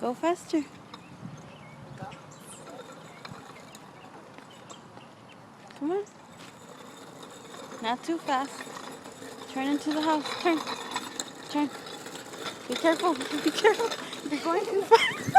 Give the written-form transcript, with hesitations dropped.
Go faster. Come on. Not too fast. Turn into the house. Turn. Turn. Be careful. Be careful. You're going too fast.